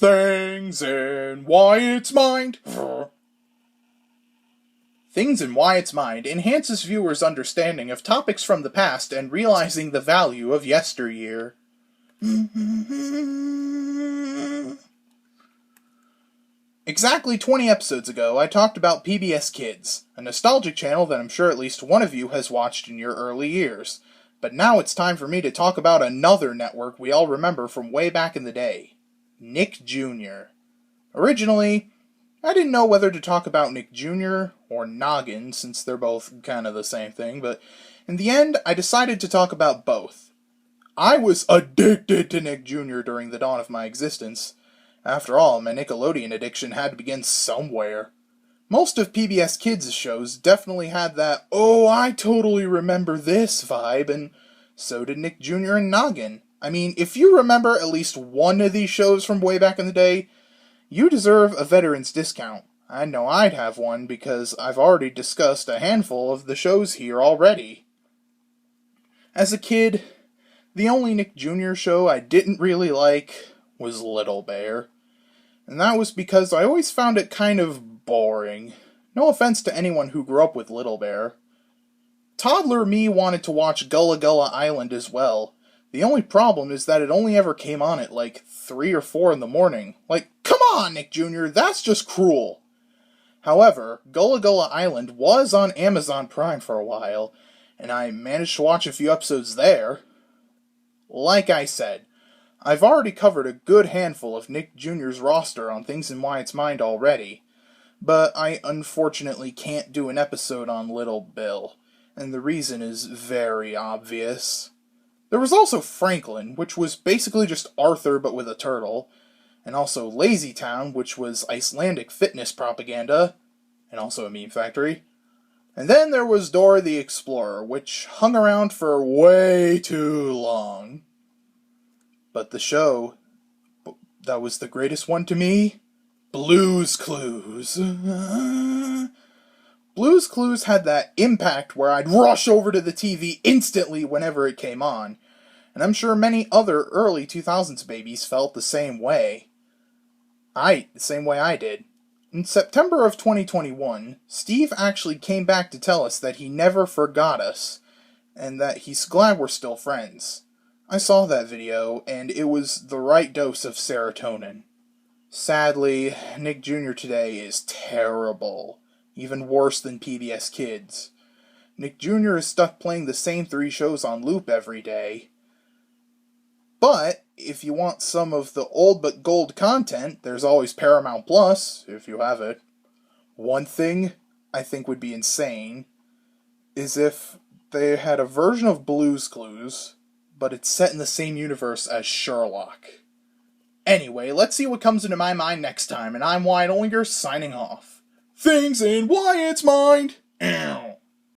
Things in Wyatt's mind. Things in Wyatt's mind enhances viewers' understanding of topics from the past and realizing the value of yesteryear. Exactly 20 episodes ago, I talked about PBS Kids, a nostalgic channel that I'm sure at least one of you has watched in your early years. But now it's time for me to talk about another network we all remember from way back in the day. Nick Jr. Originally, I didn't know whether to talk about Nick Jr. or Noggin, since they're both kind of the same thing, but in the end, I decided to talk about both. I was addicted to Nick Jr. during the dawn of my existence. After all, my Nickelodeon addiction had to begin somewhere. Most of PBS Kids' shows definitely had that, oh, I totally remember this vibe, and so did Nick Jr. and Noggin. I mean, if you remember at least one of these shows from way back in the day, you deserve a veteran's discount. I know I'd have one because I've already discussed a handful of the shows here already. As a kid, the only Nick Jr. show I didn't really like was Little Bear. And that was because I always found it kind of boring. No offense to anyone who grew up with Little Bear. Toddler me wanted to watch Gullah Gullah Island as well. The only problem is that it only ever came on at like 3 or 4 in the morning. Like, come on, Nick Jr., that's just cruel. However, Gullah Gullah Island was on Amazon Prime for a while, and I managed to watch a few episodes there. Like I said, I've already covered a good handful of Nick Jr.'s roster on Things in Wyatt's Mind already, but I unfortunately can't do an episode on Little Bill, and the reason is very obvious. There was also Franklin, which was basically just Arthur but with a turtle, and also Lazy Town, which was Icelandic fitness propaganda, and also a meme factory. And then there was Dora the Explorer, which hung around for way too long. But the show that was the greatest one to me? Blue's Clues. Blue's Clues had that impact where I'd rush over to the TV instantly whenever it came on, and I'm sure many other early 2000s babies felt the same way. The same way I did. In September of 2021, Steve actually came back to tell us that he never forgot us, and that he's glad we're still friends. I saw that video, and it was the right dose of serotonin. Sadly, Nick Jr. today is terrible. Even worse than PBS Kids. Nick Jr. is stuck playing the same 3 shows on loop every day. But, if you want some of the old but gold content, there's always Paramount Plus, if you have it. One thing I think would be insane is if they had a version of Blue's Clues, but it's set in the same universe as Sherlock. Anyway, let's see what comes into my mind next time, and I'm Wyatt Olinger signing off. Things in Wyatt's Mind! Ow.